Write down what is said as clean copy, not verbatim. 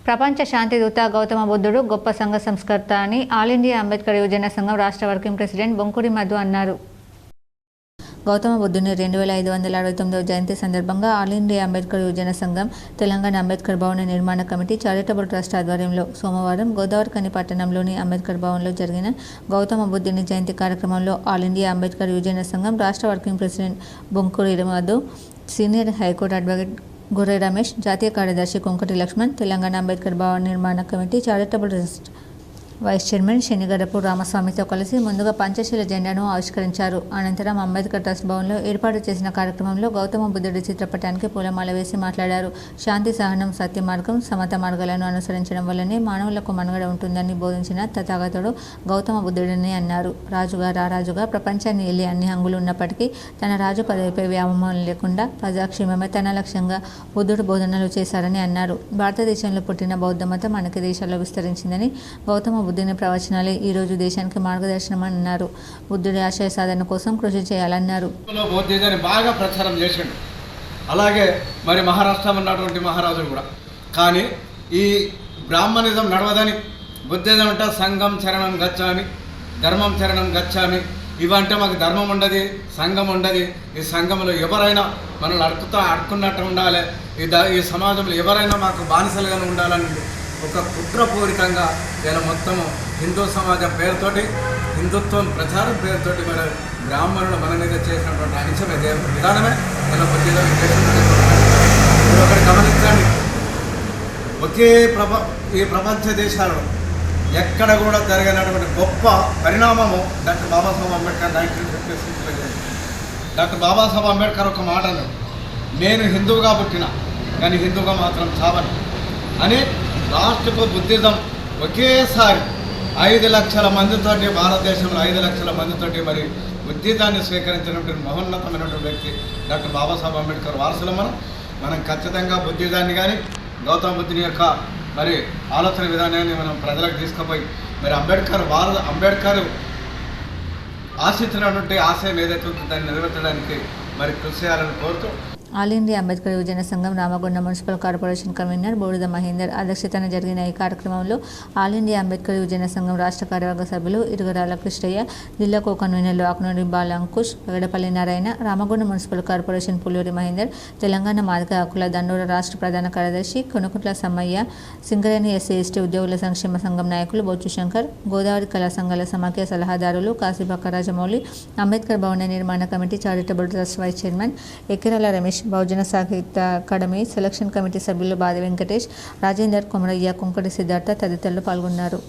ప్రపంచ శాంతి దూత గౌతమ బుద్ధుడు గొప్ప సంఘ సంస్కర్త అని ఆల్ ఇండియా అంబేద్కర్ యువజన సంఘం రాష్ట్ర వర్కింగ్ ప్రెసిడెంట్ బొంకుడి మధు అన్నారు. గౌతమ బుద్ధుని 2569వ జయంతి సందర్భంగా ఆల్ ఇండియా అంబేద్కర్ యువజన సంఘం, తెలంగాణ అంబేద్కర్ భవన నిర్మాణ కమిటీ చారిటబుల్ ట్రస్ట్ ఆధ్వర్యంలో సోమవారం గోదావరిఖని పట్టణంలోని అంబేద్కర్ భవన్లో జరిగిన గౌతమ బుద్ధుని జయంతి కార్యక్రమంలో ఆల్ ఇండియా అంబేద్కర్ యువజన సంఘం రాష్ట్ర working president Bonkudi Madhu, senior high court advocate Gorre Ramesh, జాతీయ కార్యదర్శి కొంకటి లక్ష్మణ్, తెలంగాణ అంబేద్కర్ భవన నిర్మాణ committee charitable trust vice chairman Shanigarapu రామస్వామితో కలిసి ముందుగా పంచశీల జెండాను ఆవిష్కరించారు. అనంతరం అంబేద్కర్ ట్రస్ట్ భవన్లో ఏర్పాటు చేసిన కార్యక్రమంలో గౌతమ బుద్ధుడి చిత్రపటానికి పూలమాల వేసి మాట్లాడారు. శాంతి, సహనం, సత్య మార్గం, సమత మార్గాలను అనుసరించడం వల్లనే మానవులకు మనుగడ ఉంటుందని బోధించిన తథాగతుడు గౌతమ బుద్ధుడని అన్నారు. రాజుగా రారాజుగా ప్రపంచాన్ని ఏలే అన్ని హంగులు ఉన్నప్పటికీ తన రాజు పదవిపై వ్యామోహం లేకుండా ప్రజాక్షేమమే తన లక్ష్యంగా బుద్ధుడు బోధనలు చేశారని అన్నారు. భారతదేశంలో పుట్టిన బౌద్ధ మతం అనేక దేశాల్లో విస్తరించిందని, గౌతమ బుద్ధుని ప్రవచనాలే ఈ రోజు దేశానికి మార్గదర్శనం అన్నారు. బుద్ధుడి ఆశయ సాధన కోసం కృషి చేయాలన్నారు. బౌద్ధిజాన్ని బాగా ప్రచారం చేసిండు. అలాగే మరి మహారాష్ట్ర ఉన్నటువంటి మహారాజులు కూడా. కానీ ఈ బ్రాహ్మణిజం నడవదని, బుద్ధిజం అంటే సంఘం చరణం గచ్చామి, ధర్మం చరణం గచ్చామి, ఇవంటే మాకు ధర్మం ఉండదు, సంఘం ఉండదు. ఈ సంఘంలో ఎవరైనా మనల్ని అడుక్కున్నట్టు ఉండాలి, ఈ సమాజంలో ఎవరైనా మాకు బానిసలుగానే ఉండాలని ఒక కుట్రపూరితంగా ఇలా మొత్తము హిందూ సమాజం పేరుతోటి, హిందుత్వం ప్రచారం పేరుతోటి మరి బ్రాహ్మణులు మన మీద చేసినటువంటి అనిచమే విధానమే ఇలా బుద్ధిజం మీరు ఒకటి గమనించండి. ఈ ప్రపంచ దేశాలలో ఎక్కడ కూడా జరిగినటువంటి గొప్ప పరిణామము డాక్టర్ బాబాసాహెబ్ అంబేద్కర్ 1956లో జరిగింది. డాక్టర్ బాబాసాహెబ్ అంబేద్కర్ ఒక మాట అన్నాడు, నేను హిందువుగా పుట్టిన కానీ హిందువుగా మాత్రం చావను అని. రాష్ట్రకు బుద్ధిజం ఒకేసారి 5 లక్షల మందితోటి, భారతదేశంలో 5 లక్షల మందితోటి మరి బుద్ధిజాన్ని స్వీకరించినటువంటి మహోన్నతమైనటువంటి వ్యక్తి డాక్టర్ బాబాసాహెబ్ అంబేద్కర్ వారసులు. మనం ఖచ్చితంగా బుద్ధిజాన్ని కానీ గౌతమ బుద్ధుని యొక్క మరి ఆలోచన విధానాన్ని మనం ప్రజలకు తీసుకుపోయి మరి అంబేద్కర్ ఆశించినటువంటి ఆశయం ఏదైతే ఉందో దాన్ని నెరవేర్చడానికి మరి కృషి చేయాలని కోరుతూ ఆల్ ఇండియా అంబేద్కర్ యువజన సంఘం రామగుండం మున్సిపల్ కార్పొరేషన్ కన్వీనర్ బూడిద మహేందర్ అధ్యక్షతన జరిగిన ఈ కార్యక్రమంలో ఆల్ ఇండియా అంబేద్కర్ యువజన సంఘం రాష్ట్ర కార్యవర్గ సభ్యులు ఇరుగరాల కృష్ణయ్య, జిల్లా కో కన్వీనర్లు ఆకునూరి బాలంకుష్, వెగడపల్లి నారాయణ, రామగుండం మున్సిపల్ కార్పొరేషన్ పుల్లూరి మహేందర్, తెలంగాణ మాదిగ హక్కుల దండోర రాష్ట్ర ప్రధాన కార్యదర్శి కొనుకుట్ల సమ్మయ్య, సింగరేణి ఎస్సీ ఎస్టీ ఉద్యోగుల సంక్షేమ సంఘం నాయకులు బొచ్చు శంకర్, గోదావరి కళా సంఘాల సమాఖ్య సలహాదారులు కాశీపక్క రాజమౌళి, అంబేద్కర్ భవన నిర్మాణ committee charitable trust vice chairman Ekirala Ramesh, Bahujan Sahitya academy selection committee సభ్యులు బాది వెంకటేష్, రాజేందర్, కొమరయ్య, కుంకటి సిద్ధార్థ తదితరులు పాల్గొన్నారు.